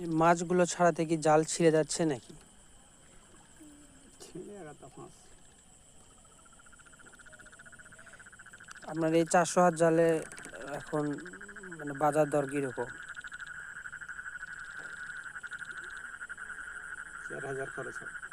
এই মাছগুলো ছাড়াতে কি জাল ছিঁড়ে যাচ্ছে নাকি? ছিঁড়ে গেছে মাছ। আপনার এই 400 হাত জালে এখন মানে বাজার দর কিরকম? 4000 খরচ হবে।